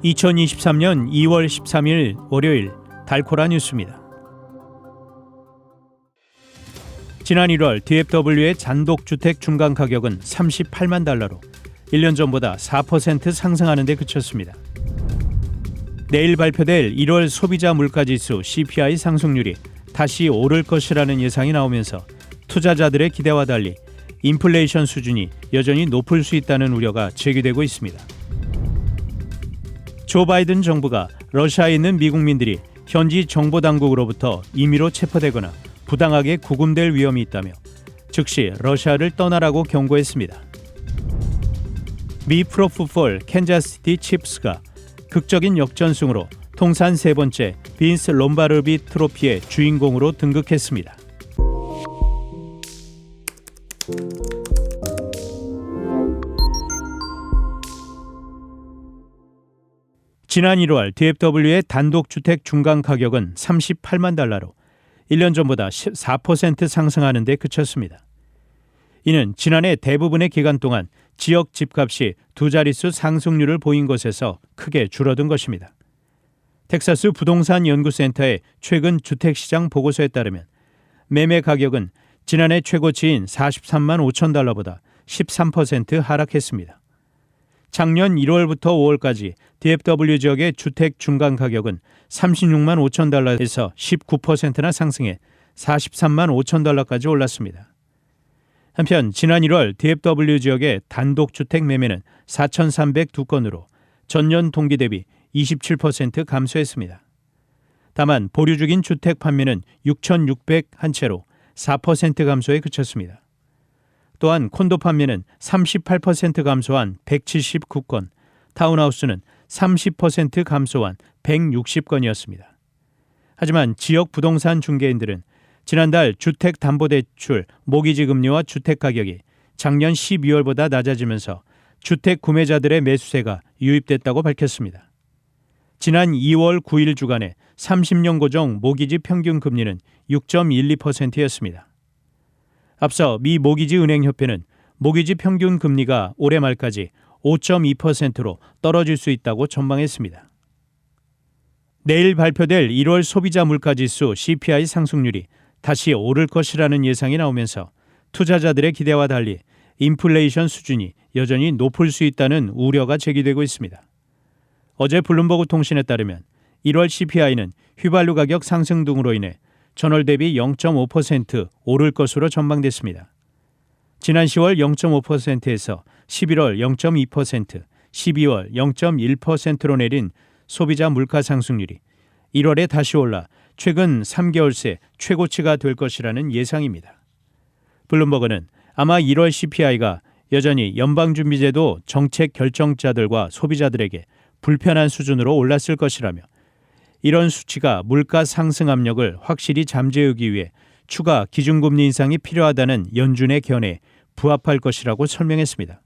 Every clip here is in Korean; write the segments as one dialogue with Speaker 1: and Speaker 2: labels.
Speaker 1: 2023년 2월 13일 월요일 달코라 뉴스입니다. 지난 1월 DFW의 단독주택 중간가격은 38만 달러로 1년 전보다 4% 상승하는 데 그쳤습니다. 내일 발표될 1월 소비자 물가지수 CPI 상승률이 다시 오를 것이라는 예상이 나오면서 투자자들의 기대와 달리 인플레이션 수준이 여전히 높을 수 있다는 우려가 제기되고 있습니다. 조 바이든 정부가 러시아에 있는 미국민들이 현지 정보당국으로부터 임의로 체포되거나 부당하게 구금될 위험이 있다며 즉시 러시아를 떠나라고 경고했습니다. 미 프로풋볼 캔자스시티 칩스가 극적인 역전승으로 통산 세 번째 빈스 롬바르비 트로피의 주인공으로 등극했습니다. 지난 1월 DFW의 단독주택 중간가격은 38만 달러로 1년 전보다 14% 상승하는 데 그쳤습니다. 이는 지난해 대부분의 기간 동안 지역 집값이 두 자릿수 상승률을 보인 것에서 크게 줄어든 것입니다. 텍사스 부동산 연구센터의 최근 주택시장 보고서에 따르면 매매 가격은 지난해 최고치인 43만 5천 달러보다 13% 하락했습니다. 작년 1월부터 5월까지 DFW 지역의 주택 중간 가격은 36만 5천 달러에서 19%나 상승해 43만 5천 달러까지 올랐습니다. 한편 지난 1월 DFW 지역의 단독주택 매매는 4,302건으로 전년 동기 대비 27% 감소했습니다. 다만 보류 중인 주택 판매는 6,601채로 4% 감소에 그쳤습니다. 또한 콘도 판매는 38% 감소한 179건, 타운하우스는 30% 감소한 160건이었습니다. 하지만 지역 부동산 중개인들은 지난달 주택담보대출 모기지 금리와 주택가격이 작년 12월보다 낮아지면서 주택 구매자들의 매수세가 유입됐다고 밝혔습니다. 지난 2월 9일 주간에 30년 고정 모기지 평균 금리는 6.12%였습니다. 앞서 미 모기지 은행협회는 모기지 평균 금리가 올해 말까지 5.2%로 떨어질 수 있다고 전망했습니다. 내일 발표될 1월 소비자 물가지수 CPI 상승률이 다시 오를 것이라는 예상이 나오면서 투자자들의 기대와 달리 인플레이션 수준이 여전히 높을 수 있다는 우려가 제기되고 있습니다. 어제 블룸버그 통신에 따르면 1월 CPI는 휘발유 가격 상승 등으로 인해 전월 대비 0.5% 오를 것으로 전망됐습니다. 지난 10월 0.5%에서 11월 0.2%, 12월 0.1%로 내린 소비자 물가 상승률이 1월에 다시 올라 최근 3개월 새 최고치가 될 것이라는 예상입니다. 블룸버그는 아마 1월 CPI가 여전히 연방준비제도 정책 결정자들과 소비자들에게 불편한 수준으로 올랐을 것이라며 이런 수치가 물가 상승 압력을 확실히 잠재우기 위해 추가 기준금리 인상이 필요하다는 연준의 견해에 부합할 것이라고 설명했습니다.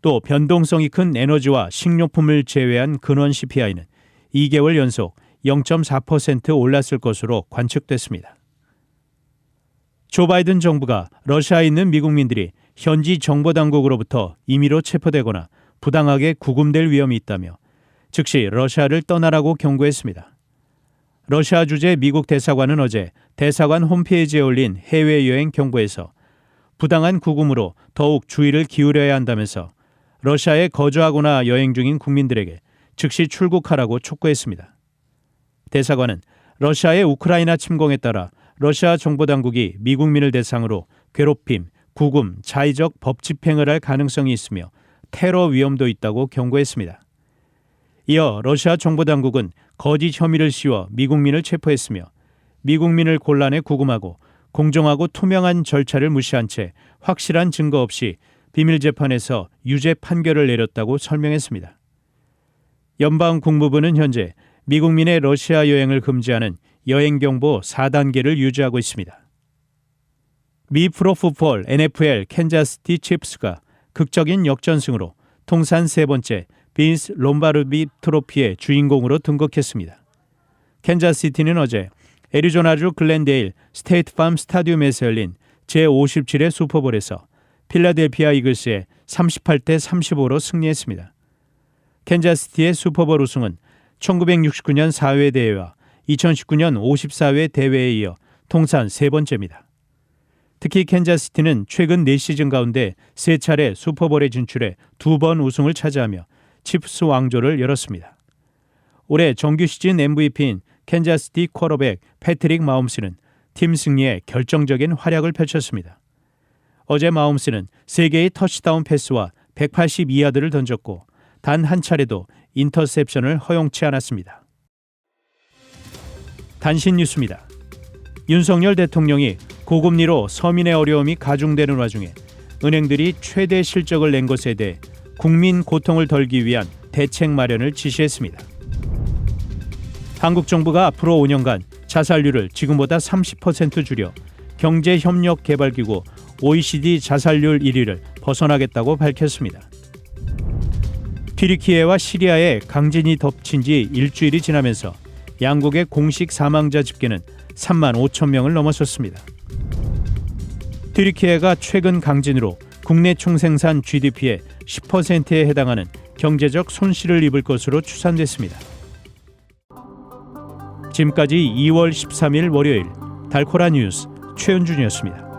Speaker 1: 또 변동성이 큰 에너지와 식료품을 제외한 근원 CPI는 2개월 연속 0.4% 올랐을 것으로 관측됐습니다. 조 바이든 정부가 러시아에 있는 미국민들이 현지 정보당국으로부터 임의로 체포되거나 부당하게 구금될 위험이 있다며 즉시 러시아를 떠나라고 경고했습니다. 러시아 주재 미국 대사관은 어제 대사관 홈페이지에 올린 해외여행 경보에서 부당한 구금으로 더욱 주의를 기울여야 한다면서 러시아에 거주하거나 여행 중인 국민들에게 즉시 출국하라고 촉구했습니다. 대사관은 러시아의 우크라이나 침공에 따라 러시아 정보당국이 미국민을 대상으로 괴롭힘, 구금, 자의적 법 집행을 할 가능성이 있으며 테러 위험도 있다고 경고했습니다. 이어 러시아 정보당국은 거짓 혐의를 씌워 미국민을 체포했으며 미국민을 곤란에 구금하고 공정하고 투명한 절차를 무시한 채 확실한 증거 없이 비밀재판에서 유죄 판결을 내렸다고 설명했습니다. 연방국무부는 현재 미국민의 러시아 여행을 금지하는 여행경보 4단계를 유지하고 있습니다. 미 프로풋볼 NFL 캔자스시티 칩스가 극적인 역전승으로 통산 세 번째 빈스 롬바르비 트로피의 주인공으로 등극했습니다. 캔자스시티는 어제 애리조나주 글렌데일 스테이트팜 스타디움에서 열린 제57회 슈퍼볼에서 필라델피아 이글스에 38대 35로 승리했습니다. 캔자스시티의 슈퍼볼 우승은 1969년 4회 대회와 2019년 54회 대회에 이어 통산 세 번째입니다. 특히 캔자스시티는 최근 4시즌 가운데 3차례 슈퍼볼에 진출해 2번 우승을 차지하며 치프스 왕조를 열었습니다. 올해 정규 시즌 MVP인 캔자스시티 쿼터백 패트릭 마홈스는 팀 승리에 결정적인 활약을 펼쳤습니다. 어제 마홈스는 3개의 터치다운 패스와 182야드를 던졌고 단 한 차례도 인터셉션을 허용치 않았습니다. 단신 뉴스입니다. 윤석열 대통령이 고금리로 서민의 어려움이 가중되는 와중에 은행들이 최대 실적을 낸 것에 대해 국민 고통을 덜기 위한 대책 마련을 지시했습니다. 한국 정부가 앞으로 5년간 자살률을 지금보다 30% 줄여 경제협력개발기구 OECD 자살률 1위를 벗어나겠다고 밝혔습니다. 튀르키예와 시리아에 강진이 덮친 지 일주일이 지나면서 양국의 공식 사망자 집계는 3만 5천 명을 넘어섰습니다. 튀르키예가 최근 강진으로 국내 총생산 GDP의 10%에 해당하는 경제적 손실을 입을 것으로 추산됐습니다. 지금까지 2월 13일 월요일 달코라 뉴스 최은준이었습니다.